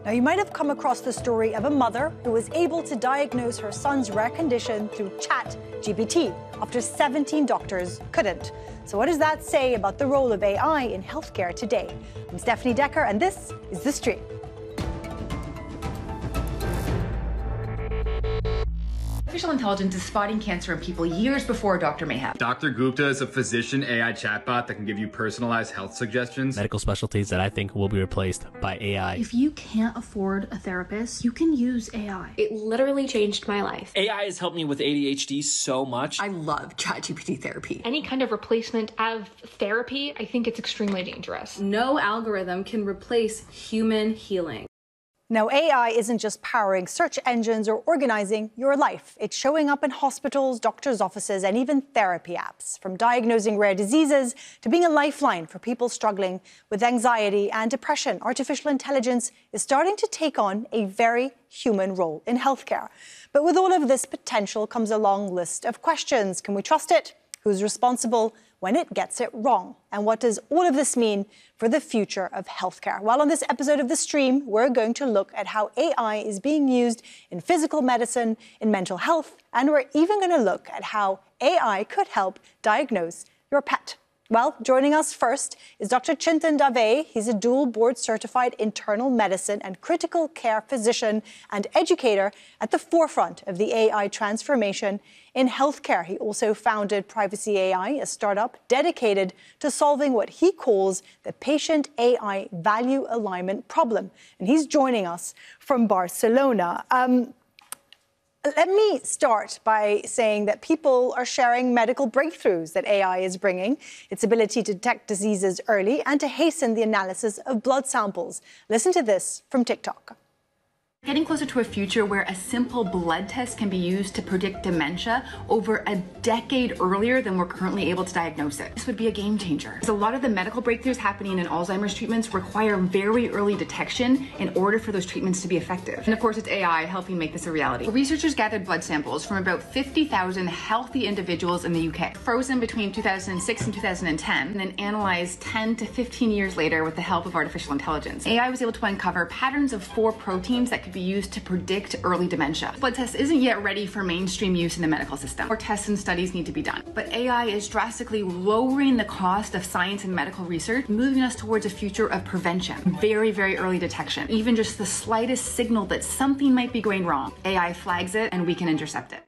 Now, you might have come across the story of a mother who was able to diagnose her son's rare condition through ChatGPT after 17 doctors couldn't. So what does that say about the role of AI in healthcare today? I'm Stefanie Dekker, and this is The Stream. Artificial intelligence is spotting cancer in people years before a doctor may have. Dr. Gupta is a physician AI chatbot that can give you personalized health suggestions. Medical specialties that I think will be replaced by AI. If you can't afford a therapist, you can use AI. It literally changed my life. AI has helped me with ADHD so much. I love ChatGPT therapy. Any kind of replacement of therapy, I think it's extremely dangerous. No algorithm can replace human healing. Now, AI isn't just powering search engines or organizing your life. It's showing up in hospitals, doctors' offices, and even therapy apps. From diagnosing rare diseases to being a lifeline for people struggling with anxiety and depression, artificial intelligence is starting to take on a very human role in healthcare. But with all of this potential comes a long list of questions. Can we trust it? Who's responsible when it gets it wrong? And what does all of this mean for the future of healthcare? Well, on this episode of The Stream, we're going to look at how AI is being used in physical medicine, in mental health, and we're even going to look at how AI could help diagnose your pet. Well, joining us first is Dr. Chintan Dave. He's a dual board-certified internal medicine and critical care physician and educator at the forefront of the AI transformation in healthcare. He also founded Privacy AI, a startup dedicated to solving what he calls the patient-AI value alignment problem. And he's joining us from Barcelona. Let me start by saying that people are sharing medical breakthroughs that AI is bringing, its ability to detect diseases early and to hasten the analysis of blood samples. Listen to this from TikTok. Getting closer to a future where a simple blood test can be used to predict dementia over a decade earlier than we're currently able to diagnose it. This would be a game changer. Because a lot of the medical breakthroughs happening in Alzheimer's treatments require very early detection in order for those treatments to be effective. And of course, it's AI helping make this a reality. Researchers gathered blood samples from about 50,000 healthy individuals in the UK, frozen between 2006 and 2010, and then analyzed 10 to 15 years later with the help of artificial intelligence. AI was able to uncover patterns of 4 proteins that could be used to predict early dementia. Blood test isn't yet ready for mainstream use in the medical system. More tests and studies need to be done. But AI is drastically lowering the cost of science and medical research, moving us towards a future of prevention, very early detection. Even just the slightest signal that something might be going wrong, AI flags it and we can intercept it.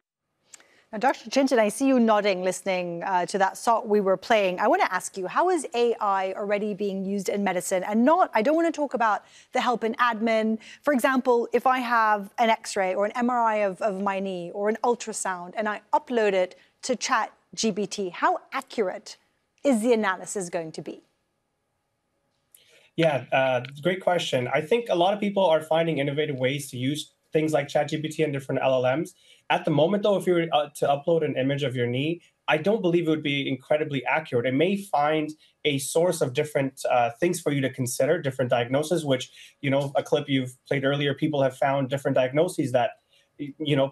Now, Dr. Chintan, I see you nodding, listening to that song we were playing. I want to ask you, how is AI already being used in medicine? And I don't want to talk about the help in admin. For example, if I have an X-ray or an MRI of my knee or an ultrasound and I upload it to ChatGPT, how accurate is the analysis going to be? Yeah, great question. I think a lot of people are finding innovative ways to use things like ChatGPT and different LLMs. At the moment, though, if you were to upload an image of your knee, I don't believe it would be incredibly accurate. It may find a source of different things for you to consider, different diagnoses, which, a clip you've played earlier, people have found different diagnoses that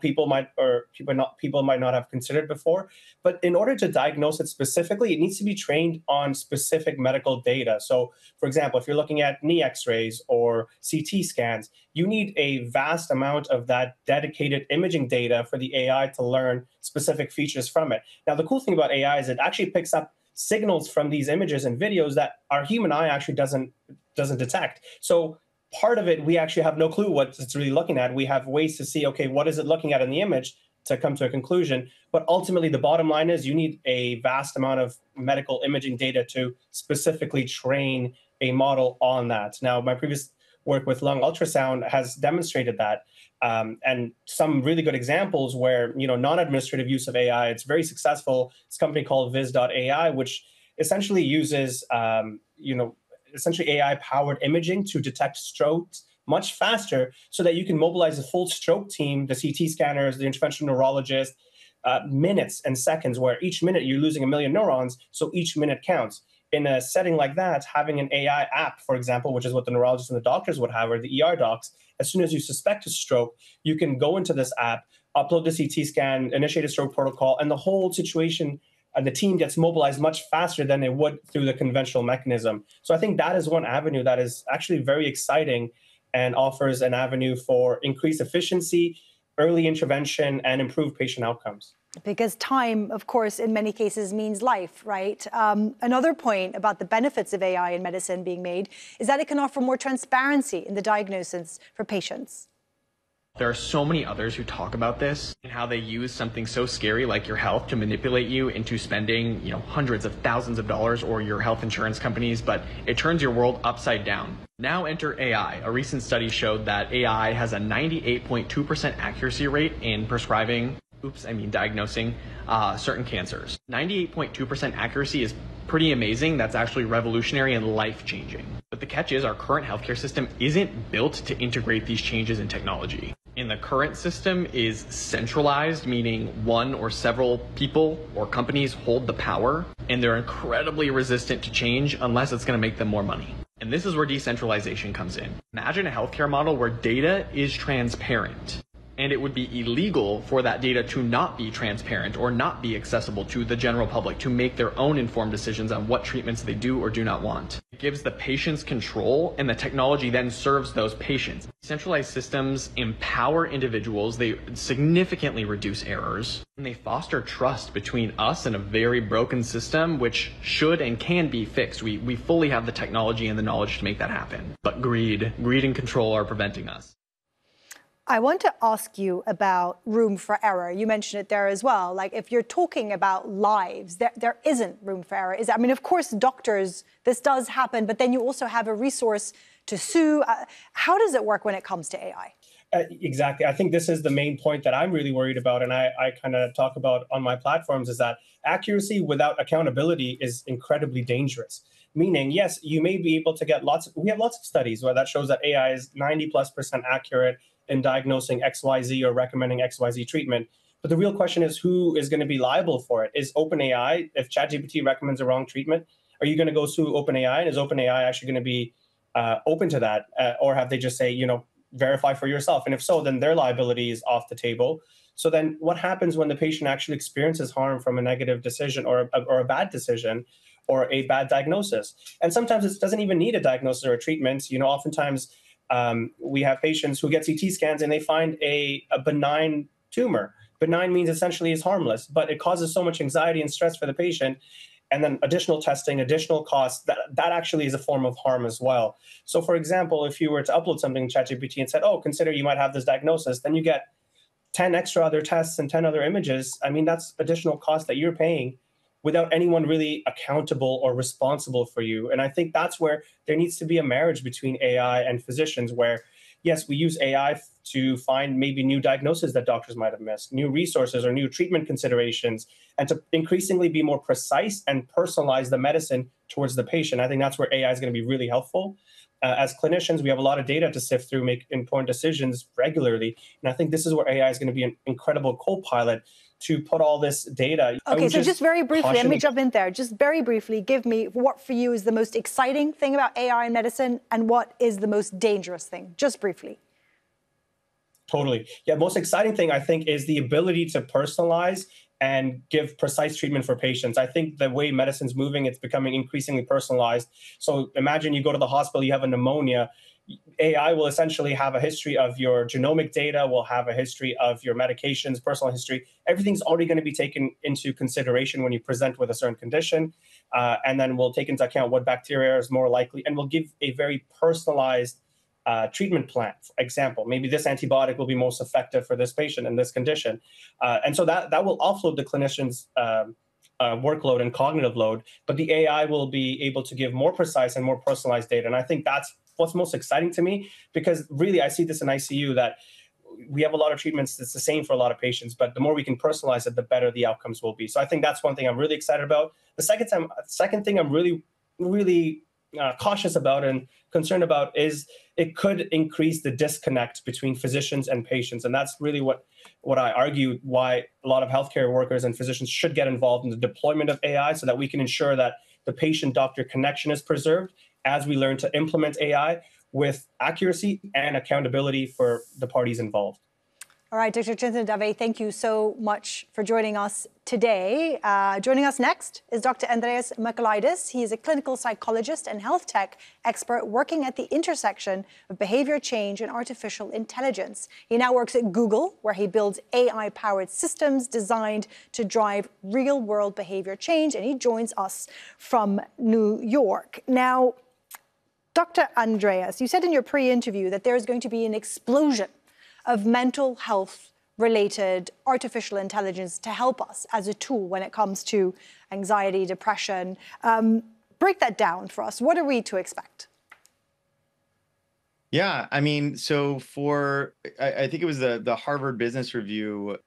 people might not have considered before. But in order to diagnose it specifically, it needs to be trained on specific medical data. So, for example, if you're looking at knee x-rays or CT scans, you need a vast amount of that dedicated imaging data for the AI to learn specific features from it. Now, the cool thing about AI is it actually picks up signals from these images and videos that our human eye actually doesn't detect. So part of it, we actually have no clue what it's really looking at. We have ways to see, okay, what is it looking at in the image to come to a conclusion. But ultimately, the bottom line is you need a vast amount of medical imaging data to specifically train a model on that. Now, my previous work with lung ultrasound has demonstrated that. And some really good examples where, non-administrative use of AI, it's very successful. It's a company called Viz.ai, which essentially uses, essentially AI-powered imaging to detect strokes much faster so that you can mobilize a full stroke team, the CT scanners, the interventional neurologist, minutes and seconds, where each minute you're losing 1 million neurons, so each minute counts. In a setting like that, having an AI app, for example, which is what the neurologists and the doctors would have, or the ER docs, as soon as you suspect a stroke, you can go into this app, upload the CT scan, initiate a stroke protocol, and the whole situation and the team gets mobilized much faster than it would through the conventional mechanism. So I think that is one avenue that is actually very exciting and offers an avenue for increased efficiency, early intervention, and improved patient outcomes. Because time, of course, in many cases means life, right? Another point about the benefits of AI in medicine being made is that it can offer more transparency in the diagnosis for patients. There are so many others who talk about this and how they use something so scary like your health to manipulate you into spending, hundreds of thousands of dollars, or your health insurance companies, but it turns your world upside down. Now enter AI. A recent study showed that AI has a 98.2% accuracy rate in diagnosing certain cancers. 98.2% accuracy is pretty amazing. That's actually revolutionary and life-changing. But the catch is our current healthcare system isn't built to integrate these changes in technology. In the current system is centralized, meaning one or several people or companies hold the power, and they're incredibly resistant to change unless it's going to make them more money. And this is where decentralization comes in. Imagine a healthcare model where data is transparent, and it would be illegal for that data to not be transparent or not be accessible to the general public to make their own informed decisions on what treatments they do or do not want. It gives the patients control, and the technology then serves those patients. Centralized systems empower individuals, they significantly reduce errors, and they foster trust between us and a very broken system, which should and can be fixed. We fully have the technology and the knowledge to make that happen. But greed and control are preventing us. I want to ask you about room for error. You mentioned it there as well. Like, if you're talking about lives, there isn't room for error. I mean, of course, doctors, this does happen, but then you also have a resource to sue. How does it work when it comes to AI? Exactly. I think this is the main point that I'm really worried about, and I kind of talk about on my platforms, is that accuracy without accountability is incredibly dangerous. Meaning, yes, you may be able to get we have lots of studies where that shows that AI is 90+% accurate in diagnosing XYZ or recommending XYZ treatment. But the real question is, who is going to be liable for it? Is OpenAI, if ChatGPT recommends a wrong treatment, are you going to go sue OpenAI? And is OpenAI actually going to be open to that? Or have they just say, verify for yourself? And if so, then their liability is off the table. So then what happens when the patient actually experiences harm from a negative decision or a bad decision or a bad diagnosis? And sometimes it doesn't even need a diagnosis or a treatment. Oftentimes, we have patients who get CT scans and they find a benign tumor. Benign means essentially it's harmless, but it causes so much anxiety and stress for the patient. And then additional testing, additional costs, that actually is a form of harm as well. So for example, if you were to upload something to ChatGPT and said, oh, consider you might have this diagnosis, then you get 10 extra other tests and 10 other images. I mean, that's additional cost that you're paying without anyone really accountable or responsible for you. And I think that's where there needs to be a marriage between AI and physicians where, yes, we use AI to find maybe new diagnoses that doctors might have missed, new resources or new treatment considerations, and to increasingly be more precise and personalize the medicine towards the patient. I think that's where AI is going to be really helpful. As clinicians, we have a lot of data to sift through, make important decisions regularly. And I think this is where AI is going to be an incredible co-pilot to put all this data. Okay, so just very briefly, let me jump in there. Just very briefly, give me what for you is the most exciting thing about AI in medicine and what is the most dangerous thing, just briefly. Totally. Yeah, most exciting thing, I think, is the ability to personalize and give precise treatment for patients. I think the way medicine's moving, it's becoming increasingly personalized. So imagine you go to the hospital, you have a pneumonia. AI will essentially have a history of your genomic data, will have a history of your medications, personal history. Everything's already going to be taken into consideration when you present with a certain condition. And then we'll take into account what bacteria is more likely, and we'll give a very personalized treatment plan. For example, maybe this antibiotic will be most effective for this patient in this condition. And so that will offload the clinician's workload and cognitive load, but the AI will be able to give more precise and more personalized data. And I think that's what's most exciting to me, because really I see this in ICU that we have a lot of treatments that's the same for a lot of patients, but the more we can personalize it, the better the outcomes will be. So I think that's one thing I'm really excited about. The second thing I'm really cautious about and concerned about is it could increase the disconnect between physicians and patients. And that's really what I argue why a lot of healthcare workers and physicians should get involved in the deployment of AI so that we can ensure that the patient-doctor connection is preserved as we learn to implement AI with accuracy and accountability for the parties involved. All right, Dr. Chintan Dave, thank you so much for joining us today. Joining us next is Dr. Andreas Michaelides. He is a clinical psychologist and health tech expert working at the intersection of behavior change and artificial intelligence. He now works at Google, where he builds AI-powered systems designed to drive real-world behavior change, and he joins us from New York. Now, Dr. Andreas, you said in your pre-interview that there is going to be an explosion of mental health related artificial intelligence to help us as a tool when it comes to anxiety, depression. Break that down for us. What are we to expect? Yeah, I mean, so I think it was the Harvard Business Review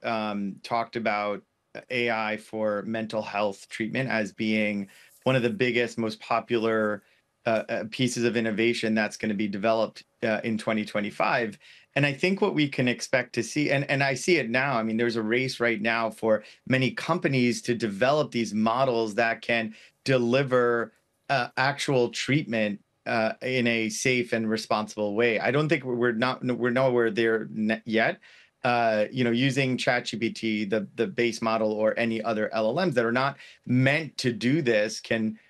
talked about AI for mental health treatment as being one of the biggest, most popular pieces of innovation that's going to be developed in 2025. And I think what we can expect to see, and I see it now, I mean, there's a race right now for many companies to develop these models that can deliver actual treatment in a safe and responsible way. I don't think we're nowhere there yet. Using ChatGPT, the base model, or any other LLMs that are not meant to do this can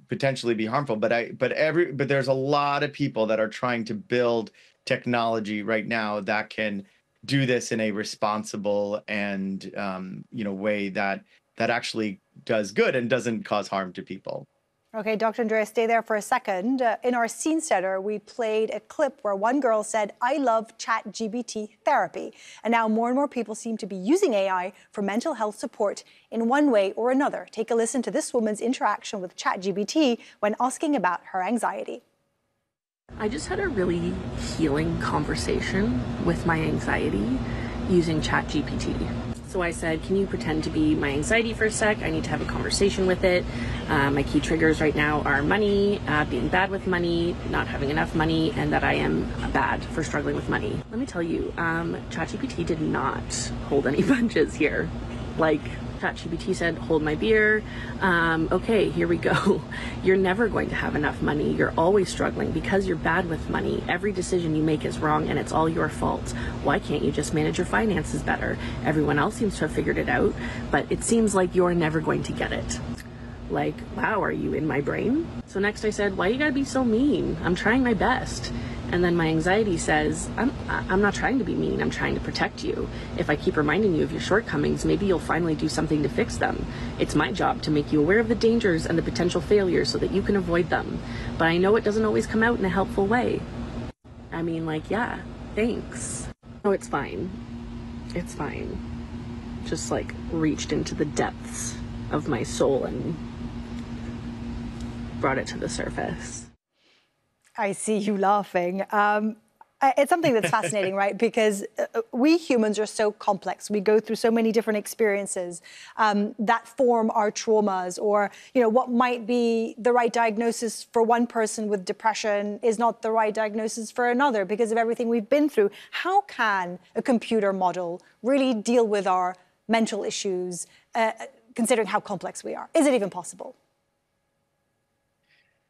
potentially be harmful. But there's a lot of people that are trying to build technology right now that can do this in a responsible and way that actually does good and doesn't cause harm to people. Okay, Dr. Andreas, stay there for a second. In our scene setter, we played a clip where one girl said, "I love ChatGPT therapy." And now more and more people seem to be using AI for mental health support in one way or another. Take a listen to this woman's interaction with ChatGPT when asking about her anxiety. I just had a really healing conversation with my anxiety using ChatGPT. So I said, can you pretend to be my anxiety for a sec? I need to have a conversation with it. My key triggers right now are money, being bad with money, not having enough money, and that I am bad for struggling with money. Let me tell you, ChatGPT did not hold any punches here. Like, ChatGPT said, hold my beer. Okay, here we go. You're never going to have enough money. You're always struggling because you're bad with money. Every decision you make is wrong and it's all your fault. Why can't you just manage your finances better? Everyone else seems to have figured it out, but it seems like you're never going to get it. Like, wow, are you in my brain? So next I said, why you gotta be so mean? I'm trying my best. And then my anxiety says, I'm not trying to be mean, I'm trying to protect you. If I keep reminding you of your shortcomings, maybe you'll finally do something to fix them. It's my job to make you aware of the dangers and the potential failures so that you can avoid them. But I know it doesn't always come out in a helpful way. I mean, like, yeah, thanks. Oh, it's fine. It's fine. Just like reached into the depths of my soul and brought it to the surface. I see you laughing. It's something that's fascinating, right? Because we humans are so complex. We go through so many different experiences that form our traumas, or, what might be the right diagnosis for one person with depression is not the right diagnosis for another because of everything we've been through. How can a computer model really deal with our mental issues, considering how complex we are? Is it even possible?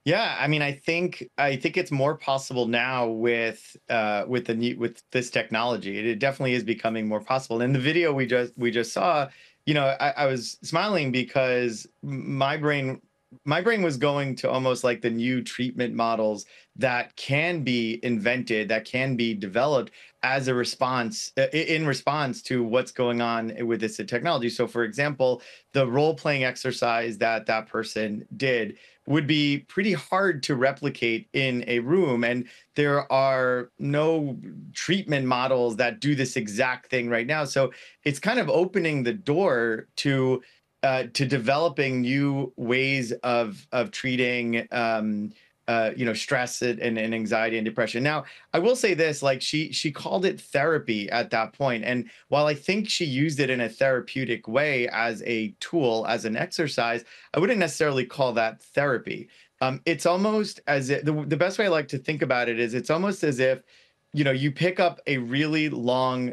Yeah, I mean, I think it's more possible now with this technology. It definitely is becoming more possible. In the video we just saw, I was smiling because my brain was going to almost like the new treatment models that can be invented, that can be developed as a response, in response to what's going on with this technology. So, for example, the role-playing exercise that person did would be pretty hard to replicate in a room. And there are no treatment models that do this exact thing right now. So it's kind of opening the door to developing new ways of treating stress and anxiety and depression. Now, I will say this, like she called it therapy at that point. And while I think she used it in a therapeutic way as a tool, as an exercise, I wouldn't necessarily call that therapy. It's almost as if the best way I like to think about it is it's almost as if, you pick up a really long,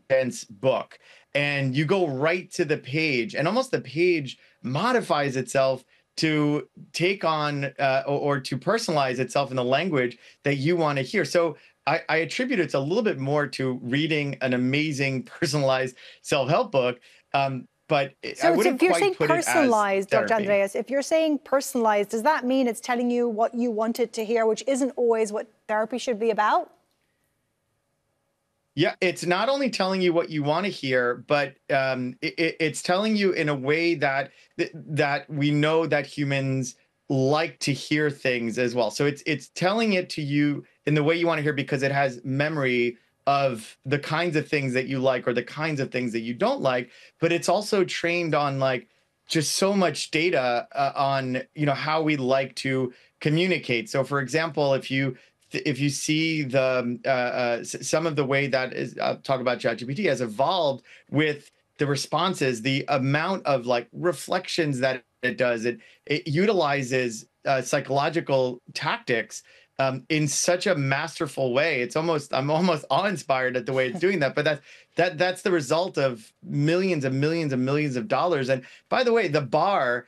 dense book and you go right to the page, and almost the page modifies itself to take on or to personalize itself in the language that you want to hear. So I attribute it a little bit more to reading an amazing personalized self-help book. But I wouldn't if you're quite saying put it as personalized, Dr. therapy. Andreas, if you're saying personalized, does that mean it's telling you what you wanted to hear, which isn't always what therapy should be about? Yeah, it's not only telling you what you want to hear, but it's telling you in a way that that we know that humans like to hear things as well. So it's telling it to you in the way you want to hear because it has memory of the kinds of things that you like or the kinds of things that you don't like. But it's also trained on like just so much data on how we like to communicate. So, for example, if you see the some of the way that is talk about ChatGPT has evolved with the responses, the amount of like reflections that it does, it utilizes psychological tactics in such a masterful way. I'm almost awe-inspired at the way it's doing that. But that's the result of millions and millions and millions of dollars. And by the way, the bar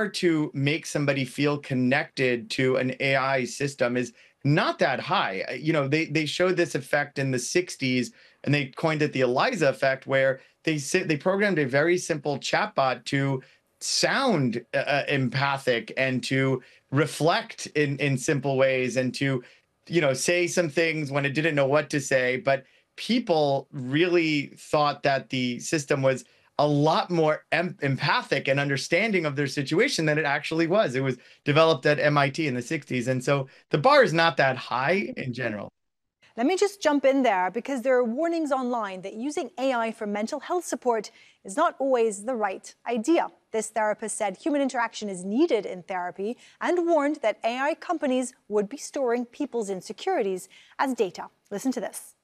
to make somebody feel connected to an AI system is not that high. They showed this effect in the 60s, and they coined it the ELIZA effect, where they programmed a very simple chatbot to sound empathic and to reflect in simple ways and to say some things when it didn't know what to say. But people really thought that the system was a lot more empathic and understanding of their situation than it actually was. It was developed at MIT in the 60s. And so the bar is not that high in general. Let me just jump in there because there are warnings online that using AI for mental health support is not always the right idea. This therapist said human interaction is needed in therapy and warned that AI companies would be storing people's insecurities as data. Listen to this.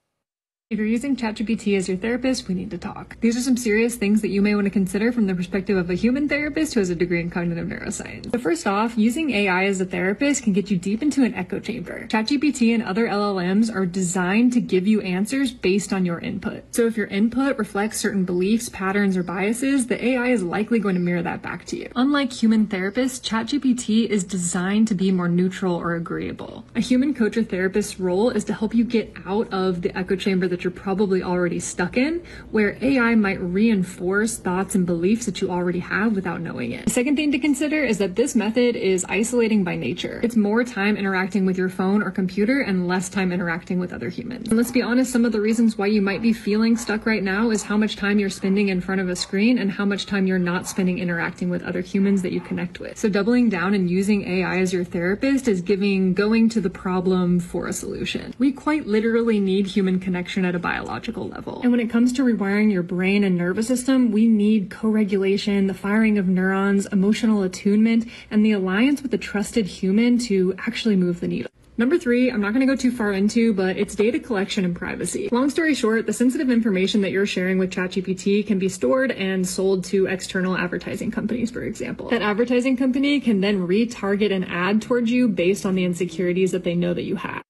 If you're using ChatGPT as your therapist, we need to talk. These are some serious things that you may want to consider from the perspective of a human therapist who has a degree in cognitive neuroscience. But first off, using AI as a therapist can get you deep into an echo chamber. ChatGPT and other LLMs are designed to give you answers based on your input. So if your input reflects certain beliefs, patterns, or biases, the AI is likely going to mirror that back to you. Unlike human therapists, ChatGPT is designed to be more neutral or agreeable. A human coach or therapist's role is to help you get out of the echo chamber that you're probably already stuck in, where AI might reinforce thoughts and beliefs that you already have without knowing it. The second thing to consider is that this method is isolating by nature. It's more time interacting with your phone or computer and less time interacting with other humans. And let's be honest, some of the reasons why you might be feeling stuck right now is how much time you're spending in front of a screen and how much time you're not spending interacting with other humans that you connect with. So doubling down and using AI as your therapist is going to the problem for a solution. We quite literally need human connection at a biological level. And when it comes to rewiring your brain and nervous system, we need co-regulation, the firing of neurons, emotional attunement, and the alliance with a trusted human to actually move the needle. Number 3, I'm not going to go too far into, but it's data collection and privacy. Long story short, the sensitive information that you're sharing with ChatGPT can be stored and sold to external advertising companies, for example. That advertising company can then retarget an ad towards you based on the insecurities that they know that you have.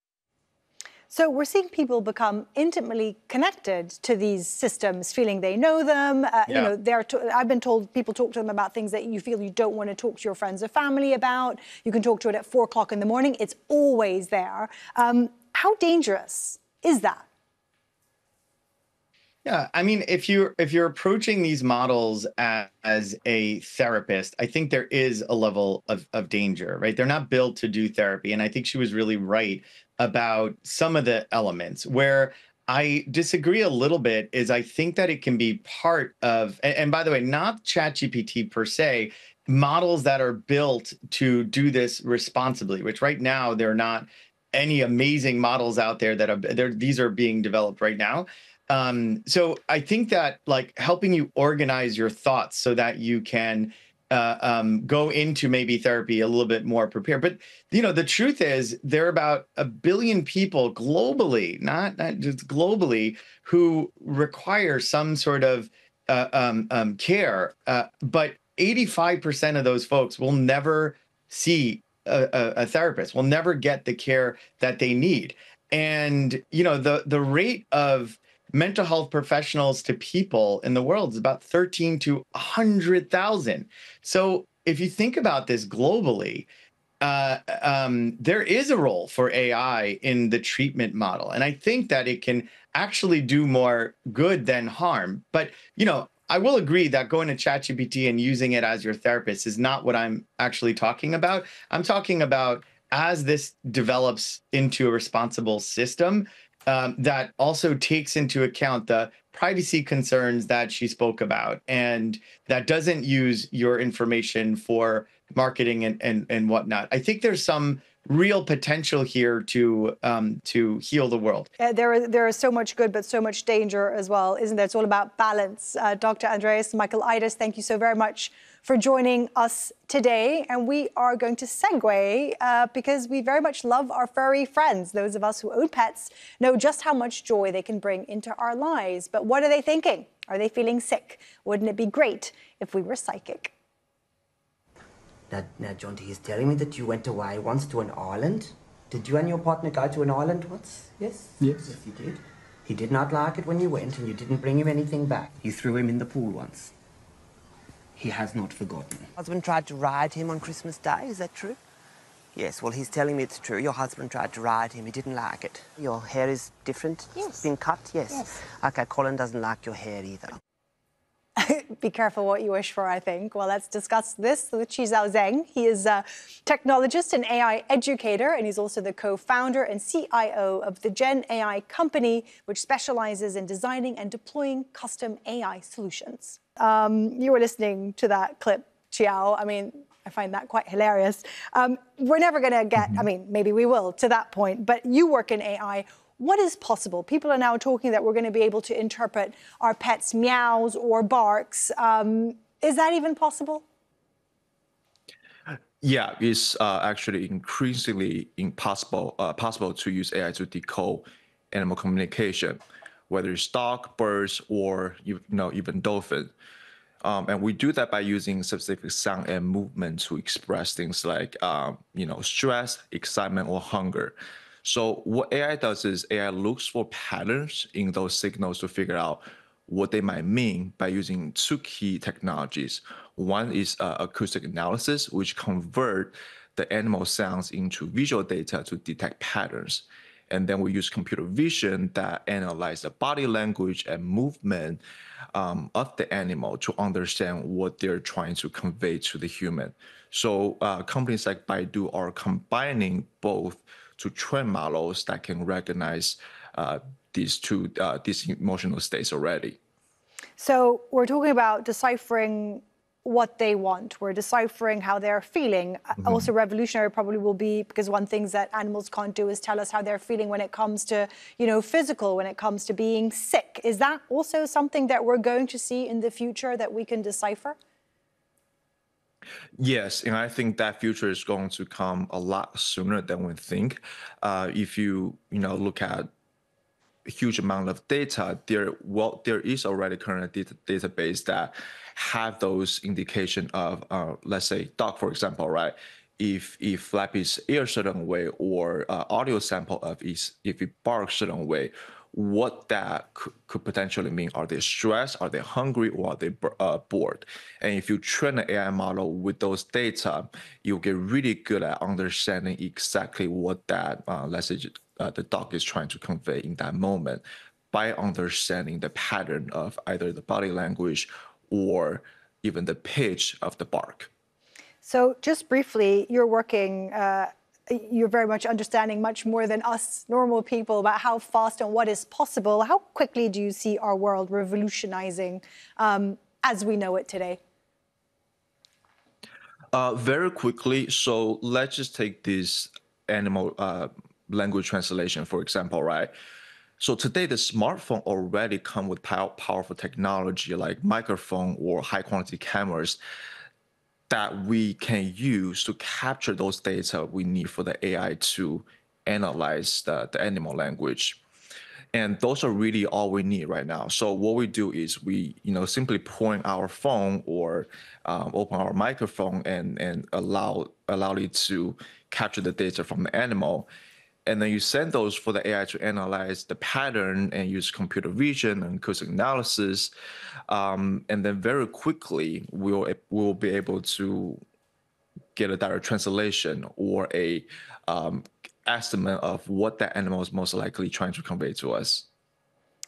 So we're seeing people become intimately connected to these systems, feeling they know them. I've been told people talk to them about things that you feel you don't want to talk to your friends or family about. You can talk to it at 4 o'clock in the morning. It's always there. How dangerous is that? Yeah, I mean, if you're approaching these models as a therapist, I think there is a level of danger, right? They're not built to do therapy. And I think she was really right about some of the elements. Where I disagree a little bit is I think that it can be part of, and by the way, not ChatGPT per se, models that are built to do this responsibly, which right now there are not any amazing models out there that are these are being developed right now. So I think that like helping you organize your thoughts so that you can go into maybe therapy a little bit more prepared. But, the truth is there are about 1 billion people globally, not just globally, who require some sort of care. But 85% of those folks will never see a therapist, will never get the care that they need. And, the rate of mental health professionals to people in the world is about 13 to 100,000. So if you think about this globally, there is a role for AI in the treatment model. And I think that it can actually do more good than harm. But, I will agree that going to ChatGPT and using it as your therapist is not what I'm actually talking about. I'm talking about as this develops into a responsible system that also takes into account the privacy concerns that she spoke about, and that doesn't use your information for marketing and whatnot. I think there's some real potential here to heal the world. There is so much good, but so much danger as well, isn't there? It's all about balance. Dr. Andreas Michaelides, thank you so very much for joining us today. And we are going to segue because we very much love our furry friends. Those of us who own pets know just how much joy they can bring into our lives. But what are they thinking? Are they feeling sick? Wouldn't it be great if we were psychic? Now, John, he's telling me that you went away once to an island. Did you and your partner go to an island once? Yes? Yes, you did. He did not like it when you went, and you didn't bring him anything back. You threw him in the pool once. He has not forgotten. Your husband tried to ride him on Christmas Day, is that true? Yes, well, he's telling me it's true. Your husband tried to ride him, he didn't like it. Your hair is different? Yes. It's been cut? Yes. Okay, Colin doesn't like your hair either. Be careful what you wish for, I think. Well, let's discuss this with Xiao Zeng. He is a technologist and AI educator, and he's also the co-founder and CIO of the Gen AI company, which specializes in designing and deploying custom AI solutions. You were listening to that clip, Xiao. I mean, I find that quite hilarious. We're never going to get, I mean, maybe we will to that point, but you work in AI. What is possible? People are now talking that we're going to be able to interpret our pets' meows or barks. Is that even possible? Yeah, it's actually increasingly possible to use AI to decode animal communication, whether it's dog, birds, or even dolphin. And we do that by using specific sound and movement to express things like stress, excitement, or hunger. So what AI does is AI looks for patterns in those signals to figure out what they might mean by using two key technologies. One is acoustic analysis, which convert the animal sounds into visual data to detect patterns. And then we use computer vision that analyze the body language and movement of the animal to understand what they're trying to convey to the human. So companies like Baidu are combining both to train models that can recognize these emotional states already. So we're talking about deciphering what they want. We're deciphering how they're feeling. Also revolutionary probably will be, because one thing that animals can't do is tell us how they're feeling when it comes to, physical, when it comes to being sick. Is that also something that we're going to see in the future that we can decipher? Yes, and I think that future is going to come a lot sooner than we think. If you look at a huge amount of data, there is already current database that have those indication of, let's say, dog, for example, right? If flap its ear certain way, or audio sample of if it barks certain way, what that could potentially mean. Are they stressed? Are they hungry? Or are they bored? And if you train an AI model with those data, you'll get really good at understanding exactly what that, let's say, the dog is trying to convey in that moment by understanding the pattern of either the body language or even the pitch of the bark. So just briefly, you're working, you're very much understanding much more than us normal people about how fast and what is possible. How quickly do you see our world revolutionizing as we know it today? Very quickly. So let's just take this animal language translation, for example, right? So today, the smartphone already come with powerful technology like microphone or high quality cameras that we can use to capture those data we need for the AI to analyze the animal language. And those are really all we need right now. So what we do is we, simply point our phone or open our microphone and allow it to capture the data from the animal. And then you send those for the AI to analyze the pattern and use computer vision and acoustic analysis. And then very quickly, we'll be able to get a direct translation or a estimate of what that animal is most likely trying to convey to us.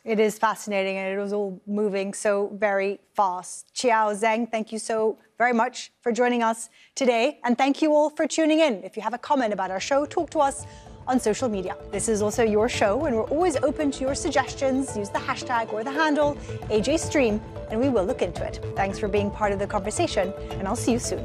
It is fascinating, and it was all moving so very fast. Xiao Zeng, thank you so very much for joining us today. And thank you all for tuning in. If you have a comment about our show, talk to us on social media. This is also your show, and we're always open to your suggestions. Use the hashtag or the handle AJStream, and we will look into it. Thanks for being part of the conversation, and I'll see you soon.